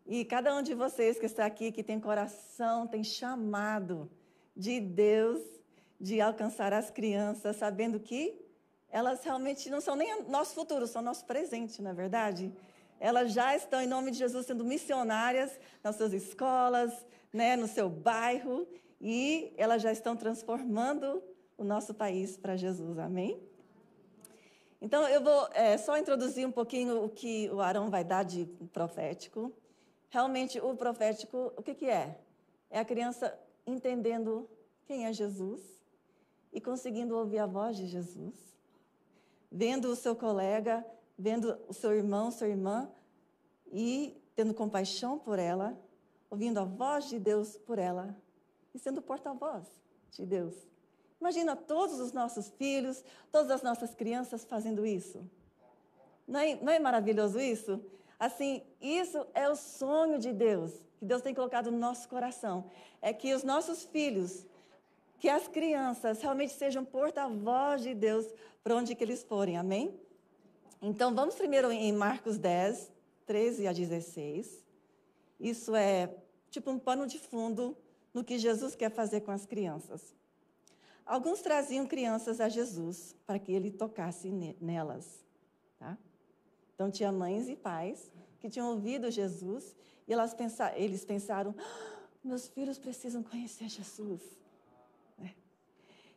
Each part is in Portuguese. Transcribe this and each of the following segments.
E cada um de vocês que está aqui, que tem coração, tem chamado de Deus de alcançar as crianças, sabendo que elas realmente não são nem nosso futuro, são nosso presente, não é verdade? Elas já estão, em nome de Jesus, sendo missionárias nas suas escolas, né, no seu bairro, e elas já estão transformando o nosso país para Jesus, amém? Então, eu vou só introduzir um pouquinho o que o Arão vai dar de profético. Realmente, o profético, o que é? É a criança entendendo quem é Jesus e conseguindo ouvir a voz de Jesus, vendo o seu colega, vendo o seu irmão, sua irmã, e tendo compaixão por ela, ouvindo a voz de Deus por ela e sendo porta-voz de Deus. Imagina todos os nossos filhos, todas as nossas crianças fazendo isso. Não é maravilhoso isso? Assim, isso é o sonho de Deus, que Deus tem colocado no nosso coração. É que os nossos filhos, que as crianças realmente sejam porta-voz de Deus para onde que eles forem, amém? Então, vamos primeiro em Marcos 10, 13 a 16. Isso é tipo um pano de fundo no que Jesus quer fazer com as crianças. Alguns traziam crianças a Jesus para que ele tocasse nelas, tá? Então, tinha mães e pais que tinham ouvido Jesus e eles pensaram, meus filhos precisam conhecer Jesus.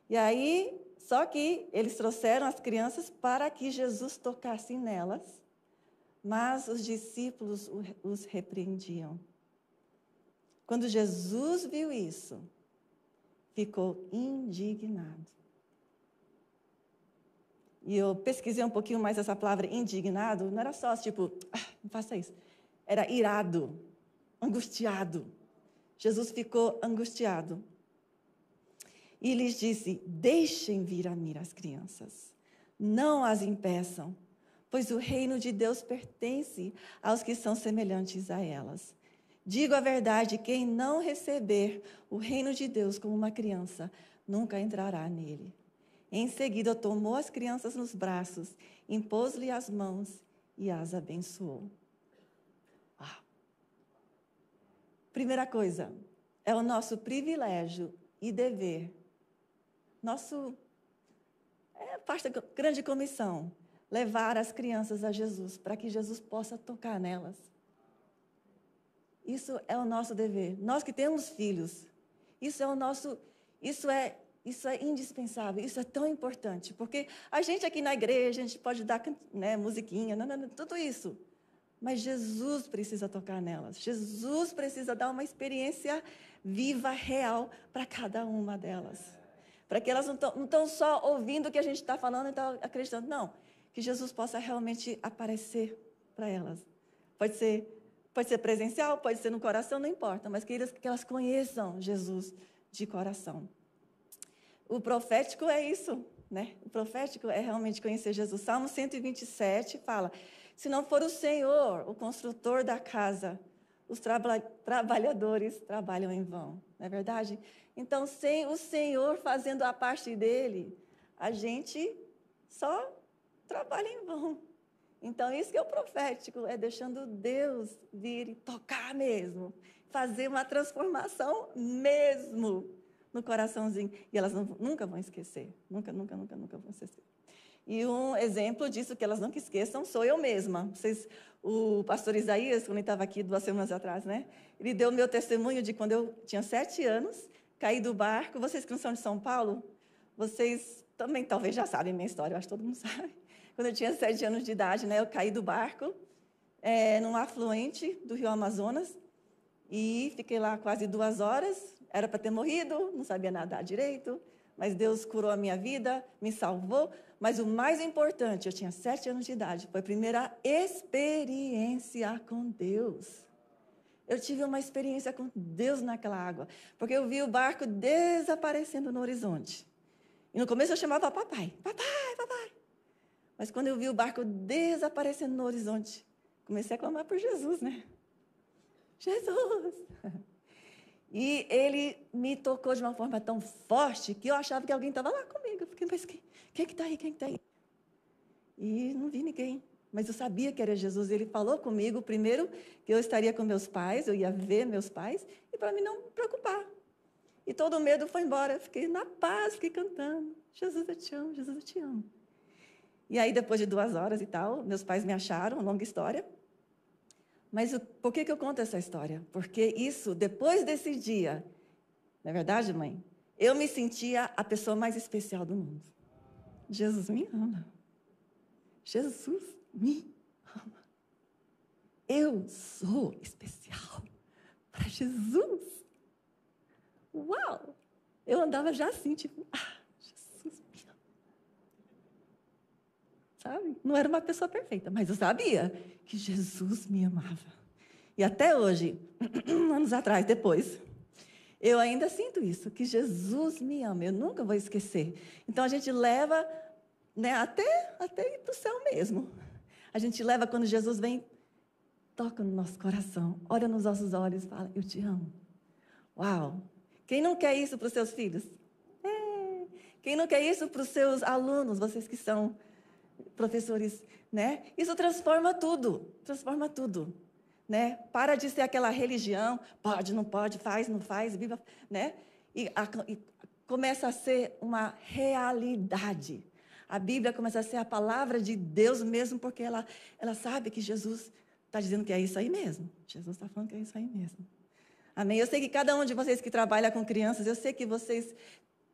E aí, só que eles trouxeram as crianças para que Jesus tocasse nelas, mas os discípulos os repreendiam. Quando Jesus viu isso, ficou indignado. E eu pesquisei um pouquinho mais essa palavra indignado, não era só tipo, não faça isso. Era irado, angustiado. Jesus ficou angustiado. E lhes disse, deixem vir a mim as crianças, não as impeçam, pois o reino de Deus pertence aos que são semelhantes a elas. Digo a verdade, quem não receber o reino de Deus como uma criança, nunca entrará nele. Em seguida, tomou as crianças nos braços, impôs-lhe as mãos e as abençoou. Primeira coisa, é o nosso privilégio e dever. Parte da grande comissão, levar as crianças a Jesus, para que Jesus possa tocar nelas. Isso é o nosso dever. Nós que temos filhos, isso é indispensável, isso é tão importante, porque a gente aqui na igreja, a gente pode dar musiquinha, tudo isso, mas Jesus precisa tocar nelas. Jesus precisa dar uma experiência viva, real, para cada uma delas. Para que elas não estão só ouvindo o que a gente está falando e estão acreditando. Não, que Jesus possa realmente aparecer para elas. Pode ser presencial, pode ser no coração, não importa, mas que elas conheçam Jesus de coração. O profético é isso, né? O profético é realmente conhecer Jesus. Salmo 127 fala, se não for o Senhor, o construtor da casa, os trabalhadores trabalham em vão, não é verdade? Então, sem o Senhor fazendo a parte dele, a gente só trabalha em vão. Então, isso que é o profético, é deixando Deus vir e tocar mesmo, fazer uma transformação mesmo no coraçãozinho. E elas nunca vão esquecer, nunca vão esquecer. E um exemplo disso que elas nunca esqueçam sou eu mesma. O pastor Isaías, quando ele estava aqui 2 semanas atrás, né? Ele deu o meu testemunho de quando eu tinha 7 anos, caí do barco. Vocês que não são de São Paulo, vocês também talvez já sabem minha história, eu acho que todo mundo sabe. Quando eu tinha 7 anos de idade, né, eu caí do barco num afluente do rio Amazonas e fiquei lá quase 2 horas. Era para ter morrido, não sabia nadar direito, mas Deus curou a minha vida, me salvou. Mas o mais importante, eu tinha 7 anos de idade, foi a primeira experiência com Deus. Eu tive uma experiência com Deus naquela água, porque eu vi o barco desaparecendo no horizonte. E no começo eu chamava papai, papai, papai. Mas quando eu vi o barco desaparecendo no horizonte, comecei a clamar por Jesus, né? Jesus! E ele me tocou de uma forma tão forte que eu achava que alguém estava lá comigo. Eu fiquei, mas quem é que está aí? Quem está aí? E não vi ninguém. mas eu sabia que era Jesus. Ele falou comigo, primeiro, que eu estaria com meus pais, eu ia ver meus pais, e para mim não me preocupar. E todo o medo foi embora. Eu fiquei na paz, fiquei cantando. Jesus, eu te amo, Jesus, eu te amo. E aí, depois de 2 horas e tal, meus pais me acharam, longa história. Mas por que eu conto essa história? Porque isso, depois desse dia, não é verdade, mãe? Eu me sentia a pessoa mais especial do mundo. Jesus me ama. Jesus me ama. Eu sou especial para Jesus. Uau! Eu andava já assim, tipo, Jesus me ama. Sabe? Não era uma pessoa perfeita, mas eu sabia que Jesus me amava. E até hoje, anos atrás, depois, eu ainda sinto isso, que Jesus me ama. Eu nunca vou esquecer. Então, a gente leva, né, até ir para o céu mesmo. A gente leva quando Jesus vem, toca no nosso coração, olha nos nossos olhos e fala, eu te amo. Uau! Quem não quer isso para os seus filhos? Quem não quer isso para os seus alunos, vocês que são professores, né? Isso transforma tudo, né? Para de ser aquela religião, pode, não pode, faz, não faz, viva, né? E começa a ser uma realidade. A Bíblia começa a ser a palavra de Deus mesmo, porque ela sabe que Jesus está dizendo que é isso aí mesmo. Jesus está falando que é isso aí mesmo. Amém? Eu sei que cada um de vocês que trabalha com crianças, eu sei que vocês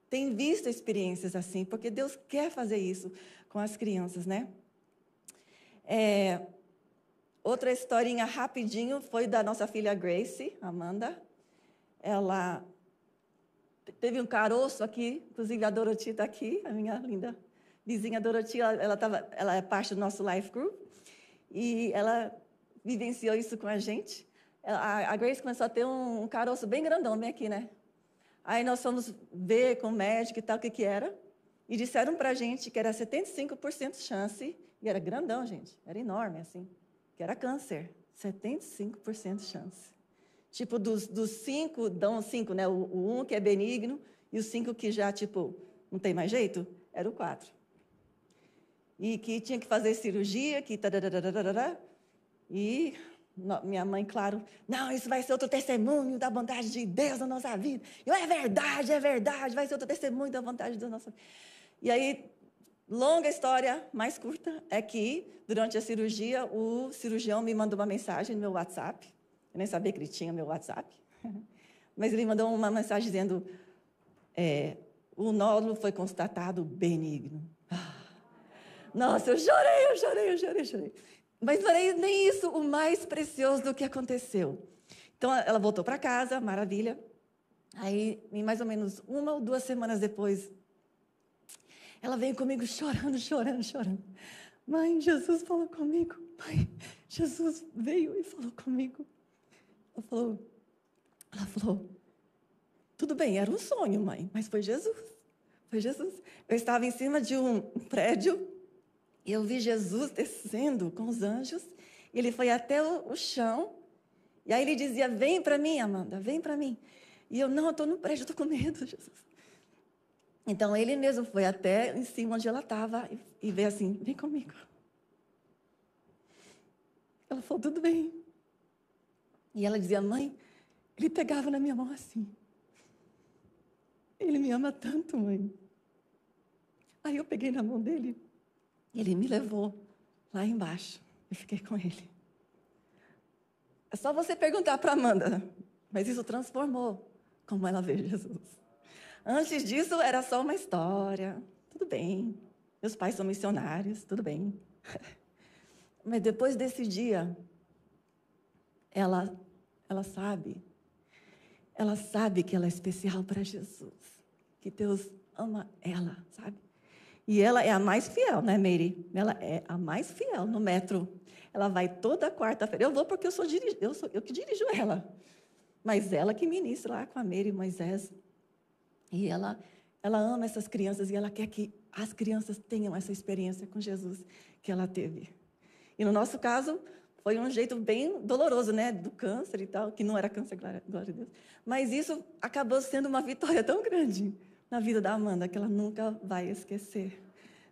têm visto experiências assim, porque Deus quer fazer isso com as crianças, né? Outra historinha rapidinho foi da nossa filha Grace, Amanda. Ela teve um caroço aqui, inclusive a Dorothy está aqui, a minha linda vizinha Dorothy, ela é parte do nosso Life Group, e ela vivenciou isso com a gente. A Grace começou a ter um caroço bem grandão, bem aqui, né? Aí nós fomos ver com o médico e tal o que era, e disseram para a gente que era 75% chance, e era grandão, gente, era enorme, assim, que era câncer, 75% chance. Tipo, dos 5, dão 5, né? O 1 que é benigno, e os 5 que já, tipo, não tem mais jeito, era o 4. E que tinha que fazer cirurgia, que e minha mãe, claro, não, isso vai ser outro testemunho da vontade de Deus na nossa vida. Eu, é verdade, vai ser outro testemunho da vontade de Deus na nossa vida. E aí, longa história, mais curta, é que, durante a cirurgia, o cirurgião me mandou uma mensagem no meu WhatsApp. Eu nem sabia que ele tinha meu WhatsApp. Mas ele mandou uma mensagem dizendo, o nódulo foi constatado benigno. Nossa, eu chorei. Mas não era nem isso o mais precioso do que aconteceu. Então, ela voltou para casa, maravilha. Aí, em mais ou menos 1 ou 2 semanas depois, ela veio comigo chorando. Mãe, Jesus falou comigo. Mãe, Jesus veio e falou comigo. Ela falou, tudo bem, era um sonho, mãe, mas foi Jesus. Eu estava em cima de um prédio e eu vi Jesus descendo com os anjos. E ele foi até o chão. E aí ele dizia, vem para mim, Amanda, vem para mim. E eu, não, eu estou no prédio, estou com medo, Jesus. Então, ele mesmo foi até em cima onde ela estava e veio assim, vem comigo. Ela falou, tudo bem. E ela dizia, mãe, ele pegava na minha mão assim. Ele me ama tanto, mãe. Aí eu peguei na mão dele e ele me levou lá embaixo. Eu fiquei com ele. É só você perguntar para Amanda, mas isso transformou como ela vê Jesus. Antes disso, era só uma história. Tudo bem. Meus pais são missionários, tudo bem. Mas depois desse dia, ela sabe que ela é especial para Jesus. Que Deus ama ela, sabe? E ela é a mais fiel, né, Mary? Ela é a mais fiel no metro. Ela vai toda quarta-feira. Eu vou porque eu que dirijo ela. Mas ela que ministra lá com a Mary e Moisés. E ela ama essas crianças e ela quer que as crianças tenham essa experiência com Jesus que ela teve. E no nosso caso, foi um jeito bem doloroso, né? Do câncer e tal, que não era câncer, glória a Deus. Mas isso acabou sendo uma vitória tão grande na vida da Amanda, que ela nunca vai esquecer,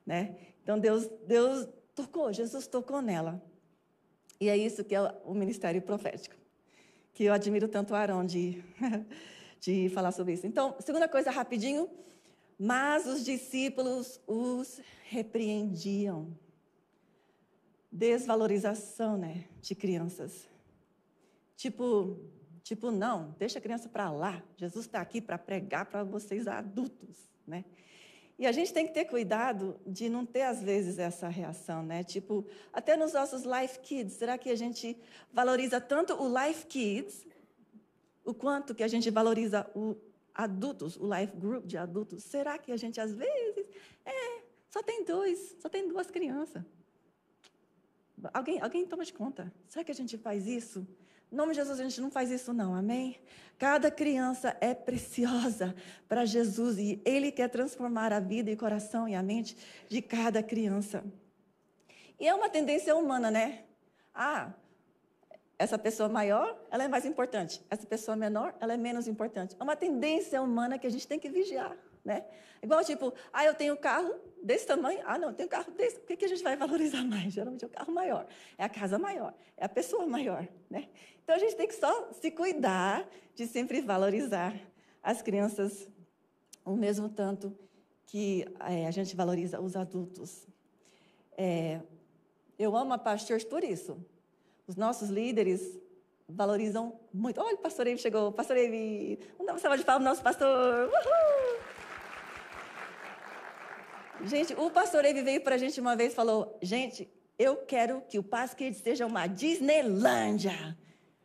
né? Então, Deus Jesus tocou nela. E é isso que é o ministério profético, que eu admiro tanto o Arão de falar sobre isso. Então, segunda coisa, rapidinho. Mas os discípulos os repreendiam. Desvalorização, né, de crianças. Tipo, não, deixa a criança para lá. Jesus está aqui para pregar para vocês adultos, né? E a gente tem que ter cuidado de não ter, às vezes, essa reação, né? Tipo, até nos nossos Life Kids, será que a gente valoriza tanto o Life Kids, o quanto que a gente valoriza o adultos, o Life Group de adultos? Será que a gente, às vezes, só tem duas crianças? Alguém toma de conta. Será que a gente faz isso? Em nome de Jesus, a gente não faz isso não, amém? Cada criança é preciosa para Jesus e Ele quer transformar a vida e o coração e a mente de cada criança. E é uma tendência humana, né? Essa pessoa maior, ela é mais importante. Essa pessoa menor, ela é menos importante. É uma tendência humana que a gente tem que vigiar, né? Igual tipo, eu tenho um carro desse tamanho, não, eu tenho um carro desse. O que a gente vai valorizar mais? Geralmente é o carro maior, é a casa maior, é a pessoa maior, né? Então a gente tem que só se cuidar de sempre valorizar as crianças o mesmo tanto que a gente valoriza os adultos. Eu amo a Paz Church por isso. Os nossos líderes valorizam muito. Olha, o pastor Eve chegou. Pastor Eve, vamos dar uma salva de palmas ao nosso pastor. Uhul! Gente, o pastor Eve veio para a gente uma vez e falou, gente, eu quero que o Paz Kids seja uma Disneylândia.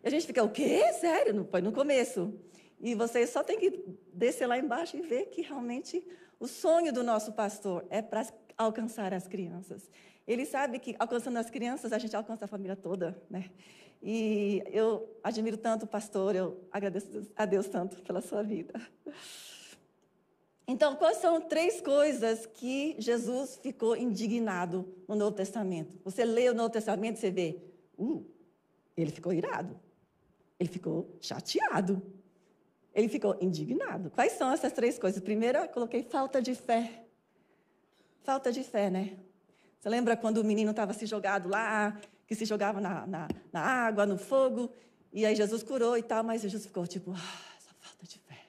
E a gente fica, o quê? Sério? Foi no começo. E vocês só tem que descer lá embaixo e ver que realmente o sonho do nosso pastor é para alcançar as crianças. Ele sabe que alcançando as crianças, a gente alcança a família toda, né? E eu admiro tanto o pastor, eu agradeço a Deus tanto pela sua vida. Então, quais são 3 coisas que Jesus ficou indignado no Novo Testamento? Você lê o Novo Testamento e você vê, ele ficou irado, ele ficou chateado, ele ficou indignado. Quais são essas 3 coisas? Primeiro, eu coloquei falta de fé. Falta de fé, né? Você lembra quando o menino estava se jogado lá, que se jogava na água, no fogo, e aí Jesus curou e tal, mas Jesus ficou tipo, essa falta de fé.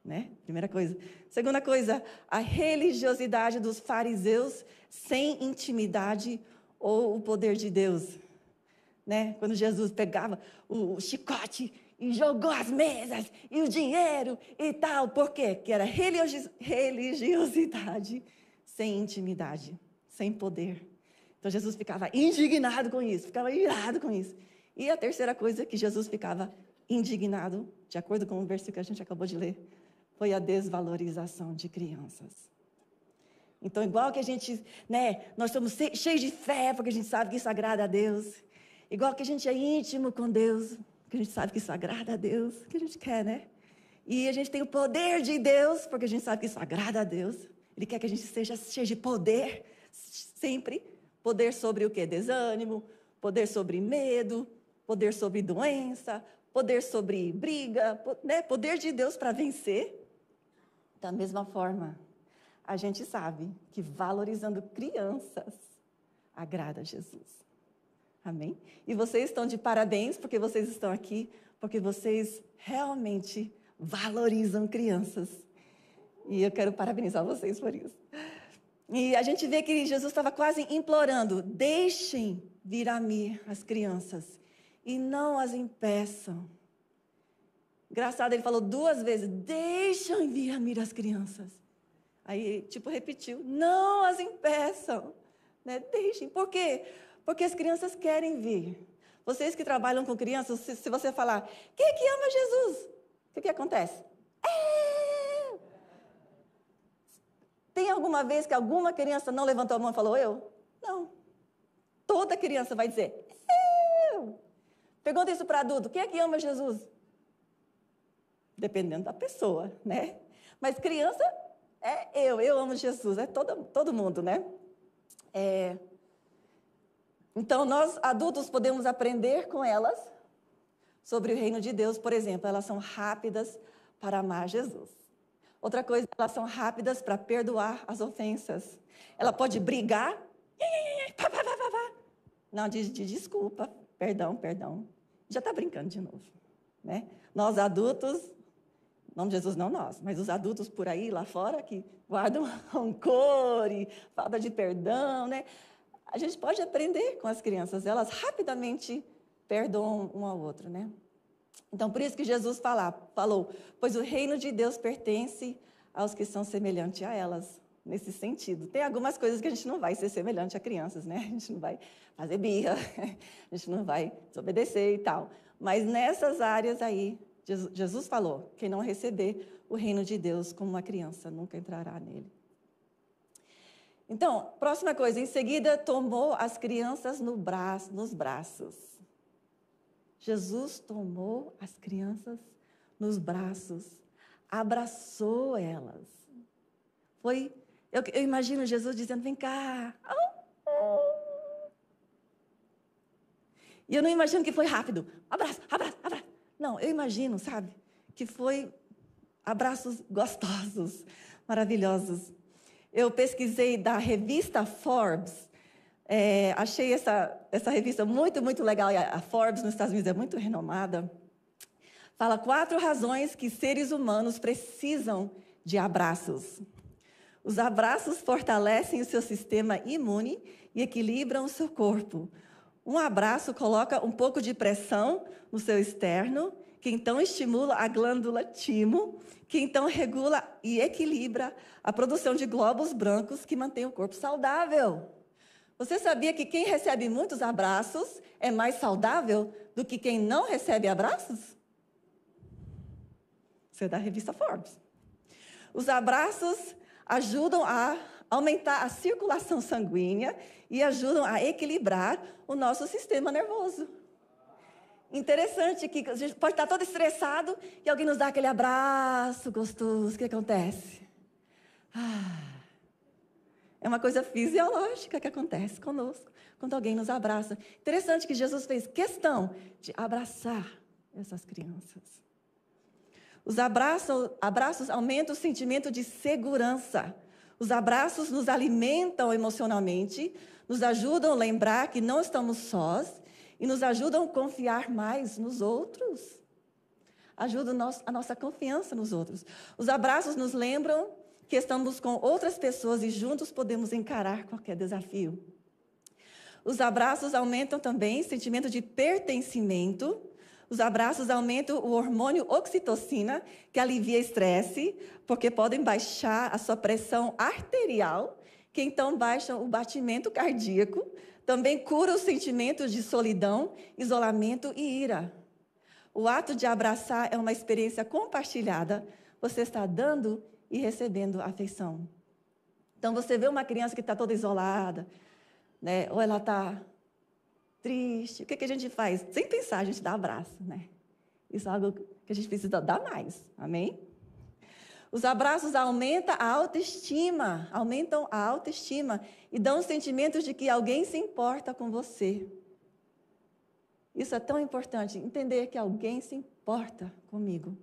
Né? Primeira coisa. Segunda coisa, a religiosidade dos fariseus sem intimidade ou o poder de Deus. Né? Quando Jesus pegava o chicote e jogou as mesas e o dinheiro e tal. Por quê? Que era religiosidade sem intimidade, sem poder. Então Jesus ficava indignado com isso, ficava irado com isso. E a terceira coisa que Jesus ficava indignado, de acordo com o versículo que a gente acabou de ler, foi a desvalorização de crianças. Então, igual que a gente, né, nós somos cheios de fé, porque a gente sabe que isso agrada a Deus. Igual que a gente é íntimo com Deus, porque a gente sabe que isso agrada a Deus, que a gente quer, né? E a gente tem o poder de Deus, porque a gente sabe que isso agrada a Deus. Ele quer que a gente seja cheio de poder, sempre. Poder sobre o quê? Desânimo, poder sobre medo, poder sobre doença, poder sobre briga, né? Poder de Deus para vencer. Da mesma forma, a gente sabe que valorizando crianças agrada a Jesus. Amém? E vocês estão de parabéns porque vocês estão aqui, porque vocês realmente valorizam crianças. E eu quero parabenizar vocês por isso. E a gente vê que Jesus estava quase implorando, deixem vir a mim as crianças e não as impeçam. Engraçado, ele falou 2 vezes, deixem vir a mim as crianças. Aí, tipo, repetiu, não as impeçam. Né? Deixem. Por quê? Porque as crianças querem vir. Vocês que trabalham com crianças, se você falar, quem é que ama Jesus? O que acontece? Tem alguma vez que alguma criança não levantou a mão e falou, eu? Não. Toda criança vai dizer, eu. Pergunta isso para adulto, quem é que ama Jesus? Dependendo da pessoa, né? Mas criança eu amo Jesus, é todo mundo, né? Então, nós adultos podemos aprender com elas sobre o reino de Deus. Por exemplo, elas são rápidas para amar Jesus. Outra coisa, elas são rápidas para perdoar as ofensas. Ela pode brigar, pá, pá, pá, pá, pá. Não, de desculpa, perdão. Já está brincando de novo, né? Nós adultos, em nome de Jesus não nós, mas os adultos por aí, lá fora, que guardam rancor e falta de perdão, né? A gente pode aprender com as crianças, elas rapidamente perdoam um ao outro, né? Então, por isso que Jesus falou, pois o reino de Deus pertence aos que são semelhantes a elas, nesse sentido. Tem algumas coisas que a gente não vai ser semelhante a crianças, né? A gente não vai fazer birra, a gente não vai desobedecer e tal. Mas nessas áreas aí, Jesus falou, quem não receber o reino de Deus como uma criança nunca entrará nele. Então, próxima coisa, em seguida tomou as crianças nos braços. Jesus tomou as crianças nos braços, abraçou elas. Eu imagino Jesus dizendo, vem cá. E eu não imagino que foi rápido, abraço. Não, eu imagino, sabe, que foi abraços gostosos, maravilhosos. Eu pesquisei da revista Forbes, achei essa revista muito, muito legal, e a Forbes nos Estados Unidos é muito renomada. Fala 4 razões que seres humanos precisam de abraços. Os abraços fortalecem o seu sistema imune e equilibram o seu corpo. Um abraço coloca um pouco de pressão no seu externo, que então estimula a glândula timo, que então regula e equilibra a produção de glóbulos brancos que mantém o corpo saudável. Você sabia que quem recebe muitos abraços é mais saudável do que quem não recebe abraços? Isso é da revista Forbes. Os abraços ajudam a aumentar a circulação sanguínea e ajudam a equilibrar o nosso sistema nervoso. Interessante que a gente pode estar todo estressado e alguém nos dá aquele abraço gostoso. O que acontece? É uma coisa fisiológica que acontece conosco quando alguém nos abraça. Interessante que Jesus fez questão de abraçar essas crianças. Os abraços aumentam o sentimento de segurança. Os abraços nos alimentam emocionalmente, nos ajudam a lembrar que não estamos sós e nos ajudam a confiar mais nos outros. Ajudam a nossa confiança nos outros. Os abraços nos lembram que estamos com outras pessoas e juntos podemos encarar qualquer desafio. Os abraços aumentam também o sentimento de pertencimento. Os abraços aumentam o hormônio oxitocina, que alivia estresse, porque podem baixar a sua pressão arterial, que então baixa o batimento cardíaco. Também cura os sentimentos de solidão, isolamento e ira. O ato de abraçar é uma experiência compartilhada. Você está dando e recebendo afeição. Então, você vê uma criança que está toda isolada, né? Ou ela está triste. O que a gente faz? Sem pensar, a gente dá abraço, né? Isso é algo que a gente precisa dar mais. Amém? Os abraços aumentam a autoestima e dão sentimentos de que alguém se importa com você. Isso é tão importante, entender que alguém se importa comigo.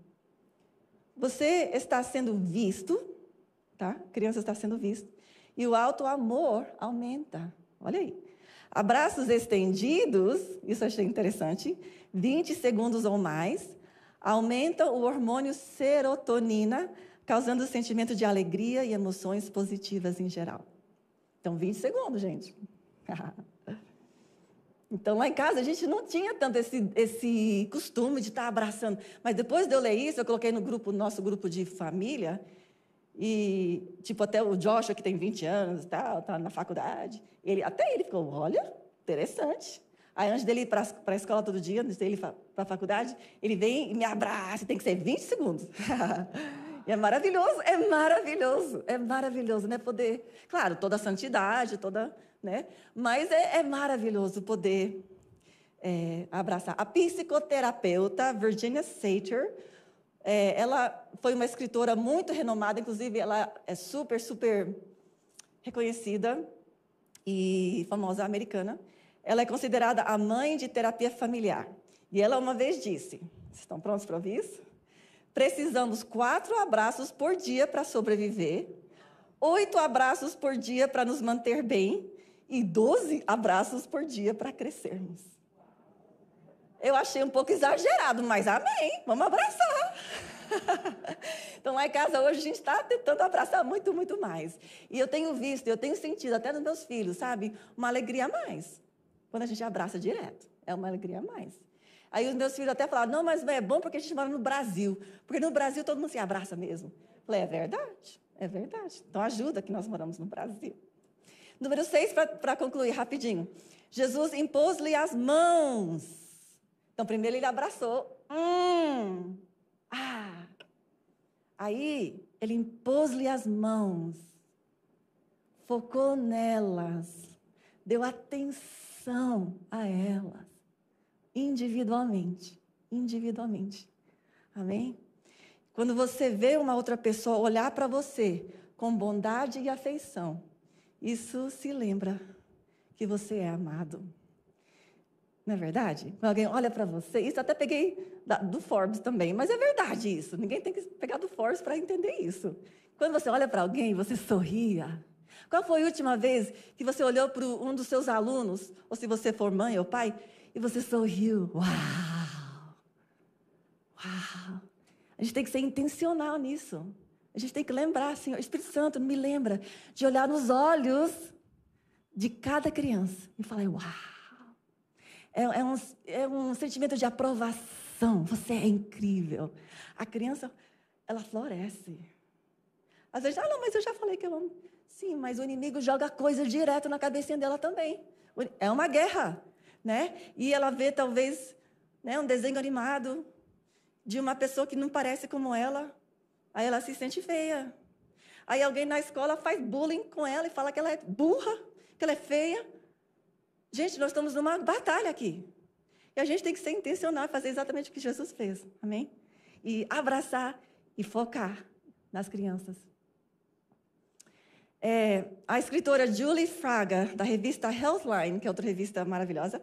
Você está sendo visto, tá? A criança está sendo vista. E o auto-amor aumenta. Olha aí. Abraços estendidos, isso eu achei interessante, 20 segundos ou mais, aumentam o hormônio serotonina, causando o sentimento de alegria e emoções positivas em geral. Então, 20 segundos, gente. Então, lá em casa, a gente não tinha tanto esse costume de estar abraçando. Mas depois de eu ler isso, eu coloquei no nosso grupo de família. E, até o Joshua, que tem 20 anos, está na faculdade. Até ele ficou, olha, interessante. Aí, antes dele ir para a escola todo dia, antes dele ir para a faculdade, ele vem e me abraça. Tem que ser 20 segundos. E é maravilhoso, né? Poder, claro, toda a santidade, né? Mas é maravilhoso poder abraçar. A psicoterapeuta Virginia Satir, ela foi uma escritora muito renomada, inclusive ela é super, super reconhecida e famosa americana. Ela é considerada a mãe de terapia familiar. E ela uma vez disse, vocês estão prontos para ouvir isso? Precisamos 4 abraços por dia para sobreviver, 8 abraços por dia para nos manter bem e 12 abraços por dia para crescermos. Eu achei um pouco exagerado, mas amém, vamos abraçar. Então, lá em casa hoje a gente está tentando abraçar muito, muito mais. E eu tenho visto, eu tenho sentido até nos meus filhos, sabe? Uma alegria a mais. Quando a gente abraça direto, é uma alegria a mais. Aí os meus filhos até falaram, não, mas é bom porque a gente mora no Brasil. Porque no Brasil todo mundo se abraça mesmo. Eu falei, é verdade, é verdade. Então ajuda que nós moramos no Brasil. Número 6, para concluir rapidinho. Jesus impôs-lhe as mãos. Então primeiro ele abraçou. Aí ele impôs-lhe as mãos. Focou nelas. Deu atenção a elas. Individualmente. Amém? Quando você vê uma outra pessoa olhar para você com bondade e afeição, isso se lembra que você é amado. Não é verdade? Quando alguém olha para você, isso até peguei do Forbes também, mas é verdade isso. Ninguém tem que pegar do Forbes para entender isso. Quando você olha para alguém, você sorria. Qual foi a última vez que você olhou para um dos seus alunos, ou se você for mãe ou pai, e você sorriu? Uau! Uau! A gente tem que ser intencional nisso. A gente tem que lembrar, Senhor, o Espírito Santo me lembra de olhar nos olhos de cada criança e falar, uau! É um sentimento de aprovação. Você é incrível. A criança, ela floresce. Às vezes, não, mas eu já falei que eu amo. Sim, mas o inimigo joga coisa direto na cabecinha dela também. É uma guerra, né? E ela vê, talvez, né, um desenho animado de uma pessoa que não parece como ela. Aí ela se sente feia. Aí alguém na escola faz bullying com ela e fala que ela é burra, que ela é feia. Gente, nós estamos numa batalha aqui. E a gente tem que ser intencional e fazer exatamente o que Jesus fez. Amém? E abraçar e focar nas crianças. A escritora Julie Fraga, da revista Healthline, que é outra revista maravilhosa,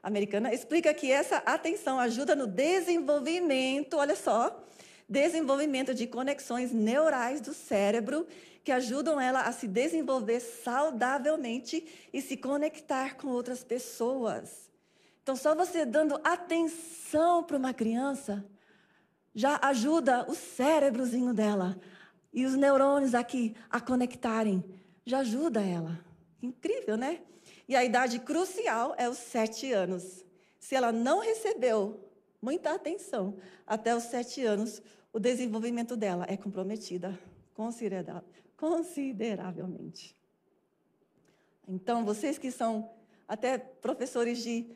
americana, explica que essa atenção ajuda no desenvolvimento, olha só, desenvolvimento de conexões neurais do cérebro que ajudam ela a se desenvolver saudavelmente e se conectar com outras pessoas. Então, só você dando atenção para uma criança já ajuda o cérebrozinho dela e os neurônios aqui a conectarem. Já ajuda ela. Incrível, né? E a idade crucial é os 7 anos. Se ela não recebeu muita atenção até os 7 anos, o desenvolvimento dela é comprometida consideravelmente. Então, vocês que são até professores de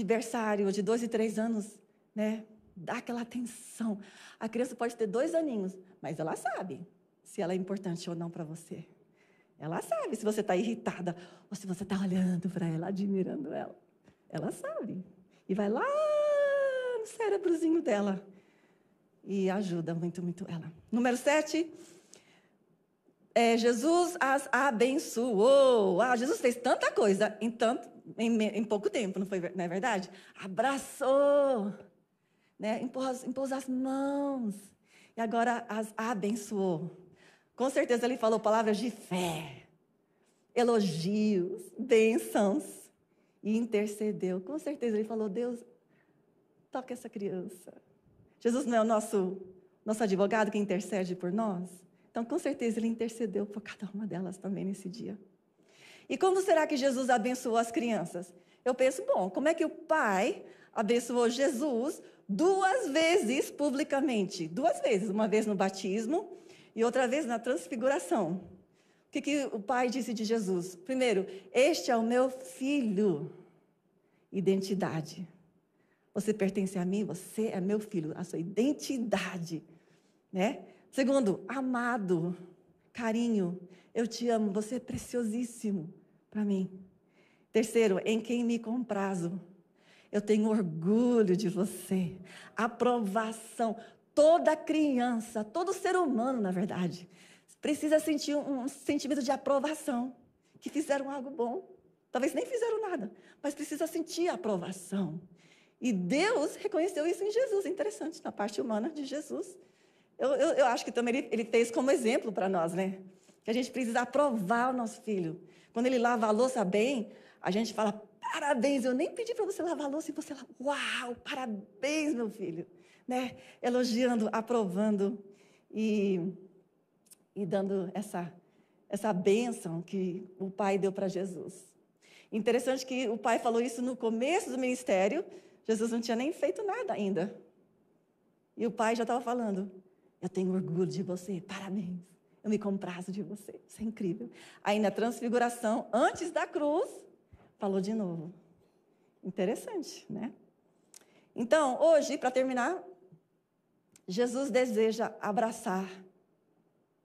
berçário, de 2 e 3 anos, né? Dá aquela atenção. A criança pode ter 2 aninhos, mas ela sabe se ela é importante ou não para você. Ela sabe se você está irritada ou se você está olhando para ela, admirando ela. Ela sabe. E vai lá no cérebrozinho dela e ajuda muito, muito ela. Número 7, Jesus as abençoou. Jesus fez tanta coisa em pouco tempo, não é verdade? Abraçou, né? Impôs as mãos e agora as abençoou. Com certeza ele falou palavras de fé, elogios, bênçãos e intercedeu. Com certeza ele falou, Deus, toca essa criança. Jesus não é o nosso advogado que intercede por nós? Então, com certeza, ele intercedeu por cada uma delas também nesse dia. E como será que Jesus abençoou as crianças? Eu penso, bom, como é que o Pai abençoou Jesus 2 vezes publicamente? 2 vezes, uma vez no batismo e outra vez na transfiguração. O que o Pai disse de Jesus? Primeiro, este é o meu filho. Identidade. Você pertence a mim, você é meu filho, a sua identidade, né? Segundo, amado, carinho, eu te amo, você é preciosíssimo para mim. Terceiro, em quem me comprazo, eu tenho orgulho de você. Aprovação, toda criança, todo ser humano, na verdade, precisa sentir um sentimento de aprovação, que fizeram algo bom, talvez nem fizeram nada, mas precisa sentir a aprovação. E Deus reconheceu isso em Jesus, interessante, na parte humana de Jesus. Eu acho que também ele fez como exemplo para nós, né? que a gente precisa aprovar o nosso filho. Quando ele lava a louça bem, a gente fala, parabéns, eu nem pedi para você lavar a louça e você lava. Uau, parabéns, meu filho. Né? Elogiando, aprovando e dando essa bênção que o pai deu para Jesus. Interessante que o pai falou isso no começo do ministério, Jesus não tinha nem feito nada ainda. E o pai já estava falando, eu tenho orgulho de você, parabéns, eu me comprazo de você, isso é incrível. Aí na transfiguração, antes da cruz, falou de novo. Interessante, né? Então, hoje, para terminar, Jesus deseja abraçar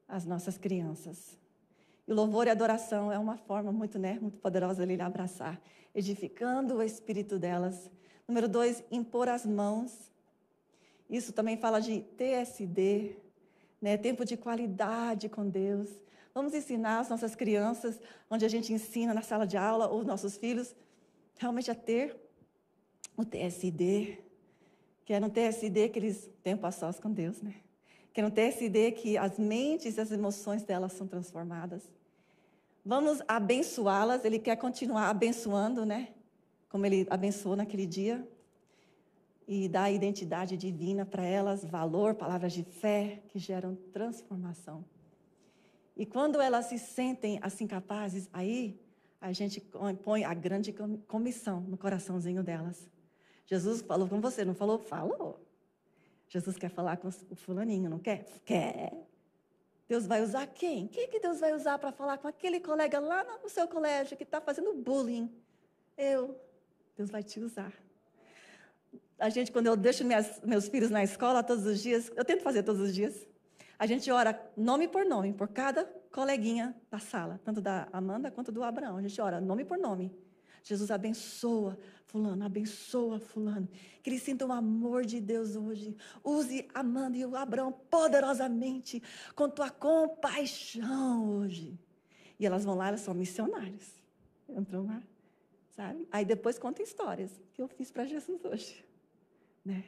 as nossas crianças. E o louvor e adoração é uma forma muito poderosa de abraçar, edificando o espírito delas. Número 2, impor as mãos. Isso também fala de TSD, né? Tempo de qualidade com Deus. Vamos ensinar as nossas crianças, onde a gente ensina na sala de aula, ou nossos filhos, realmente a ter o TSD, que é no TSD que eles tempo a sós com Deus, né? Que é no TSD que as mentes e as emoções delas são transformadas. Vamos abençoá-las, ele quer continuar abençoando, né? Como ele abençoou naquele dia. E dar identidade divina para elas, valor, palavras de fé que geram transformação. E quando elas se sentem assim capazes, aí a gente põe a grande comissão no coraçãozinho delas. Jesus falou com você, não falou? Falou. Jesus quer falar com o fulaninho, não quer? Quer. Deus vai usar quem? Quem que Deus vai usar para falar com aquele colega lá no seu colégio que está fazendo bullying? Deus vai te usar. A gente, quando eu deixo meus filhos na escola todos os dias, eu tento fazer todos os dias, a gente ora nome, por cada coleguinha da sala, tanto da Amanda quanto do Abraão. A gente ora nome por nome. Jesus abençoa fulano. Que eles sintam o amor de Deus hoje. Use Amanda e o Abraão poderosamente, com tua compaixão hoje. E elas vão lá, elas são missionárias. Entram lá, sabe? Aí depois conta histórias que eu fiz para Jesus hoje. Né?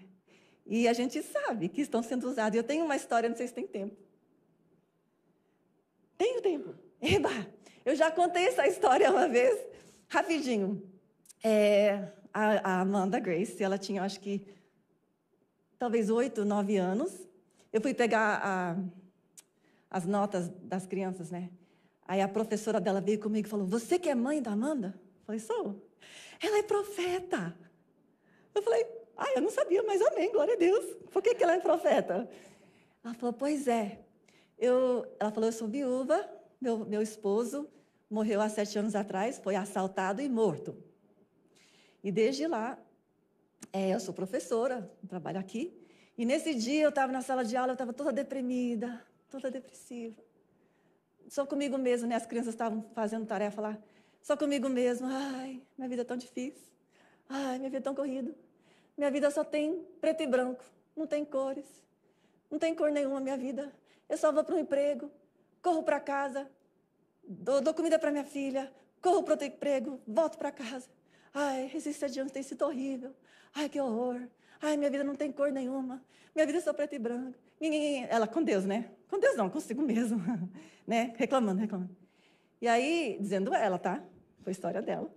E a gente sabe que estão sendo usados. Eu tenho uma história, não sei se tem tempo. Tenho tempo. Eba! Eu já contei essa história uma vez, rapidinho. A Amanda Grace, ela tinha, acho que, talvez 8, 9 anos. Eu fui pegar as notas das crianças, né? Aí a professora dela veio comigo e falou, você que é mãe da Amanda? Eu falei, sou. Ela é profeta. Eu falei, eu não sabia, mas amém, glória a Deus. Por que ela é profeta? Ela falou, pois é. Ela falou, eu sou viúva, meu esposo morreu há 7 anos atrás, foi assaltado e morto. E desde lá, eu sou professora, trabalho aqui. E nesse dia eu estava na sala de aula, eu estava toda deprimida, toda depressiva. Só comigo mesmo, né? As crianças estavam fazendo tarefa lá. Só comigo mesmo. Ai, minha vida é tão difícil. Ai, minha vida é tão corrida. Minha vida só tem preto e branco, não tem cores, não tem cor nenhuma minha vida. Eu só vou para um emprego, corro para casa, dou comida para minha filha, corro para outro emprego, volto para casa. Ai, esses 7 anos tem sido horrível. Ai, que horror. Ai, minha vida não tem cor nenhuma. Minha vida é só preto e branco. Ela, com Deus, né? Com Deus não, consigo mesmo. Né? Reclamando. E aí, dizendo ela, tá? Foi a história dela.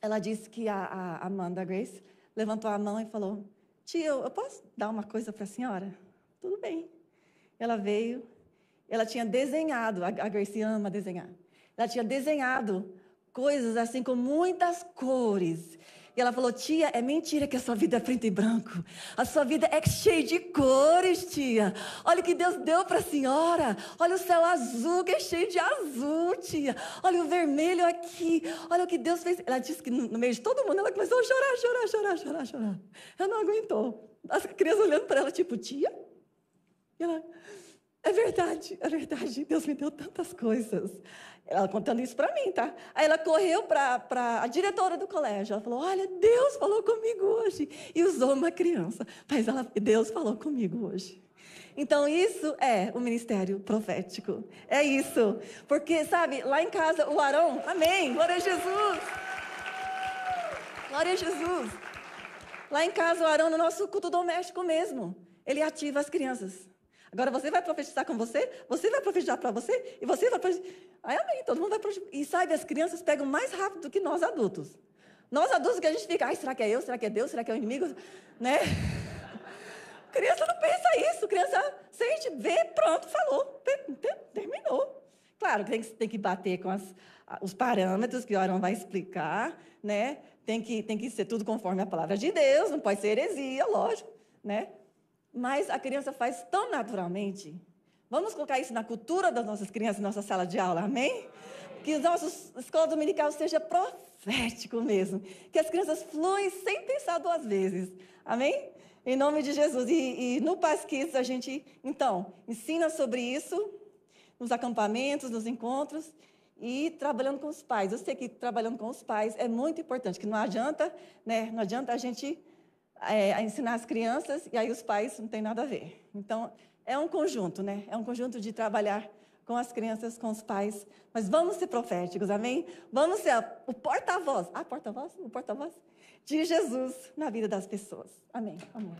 Ela disse que a Amanda Grace levantou a mão e falou, tia, eu posso dar uma coisa para a senhora? Tudo bem. Ela veio, ela tinha desenhado, a Grace ama desenhar, ela tinha desenhado coisas assim com muitas cores. E ela falou, tia, é mentira que a sua vida é preto e branco. A sua vida é cheia de cores, tia. Olha o que Deus deu para a senhora. Olha o céu azul, que é cheio de azul, tia. Olha o vermelho aqui. Olha o que Deus fez. Ela disse que no meio de todo mundo, ela começou a chorar. Ela não aguentou. As crianças olhando para ela, tipo, tia? E ela, é verdade. Deus me deu tantas coisas. Ela contando isso para mim, tá? Aí ela correu para a diretora do colégio. Ela falou, olha, Deus falou comigo hoje. E usou uma criança. Mas Deus falou comigo hoje. Então, isso é o ministério profético. É isso. Porque, sabe, lá em casa, o Arão, amém, glória a Jesus. Glória a Jesus. Lá em casa, o Arão, no nosso culto doméstico mesmo, ele ativa as crianças. Agora você vai profetizar com você vai profetizar para você, e você vai profetizar. Aí, amém, todo mundo vai profetizar. E sabe, as crianças pegam mais rápido do que nós adultos. Nós adultos que a gente fica, ai, será que é eu? Será que é Deus? Será que é o inimigo? Né? Criança não pensa isso. Criança, se a gente vê, pronto, falou. Terminou. Claro, tem que bater com os parâmetros que o Arão vai explicar, né? Tem que ser tudo conforme a palavra de Deus, não pode ser heresia, lógico, né? Mas a criança faz tão naturalmente. Vamos colocar isso na cultura das nossas crianças, na nossa sala de aula, amém? Que a nossa escola dominical seja profético mesmo. Que as crianças fluem sem pensar duas vezes, amém? Em nome de Jesus. E no Paz Kids a gente, então, ensina sobre isso, nos acampamentos, nos encontros, e trabalhando com os pais. Eu sei que trabalhando com os pais é muito importante, que não adianta, né? Não adianta a gente ensinar as crianças e aí os pais não tem nada a ver. Então, é um conjunto, né? É um conjunto de trabalhar com as crianças, com os pais. Mas vamos ser proféticos, amém? Vamos ser o porta-voz de Jesus na vida das pessoas. Amém. Amém.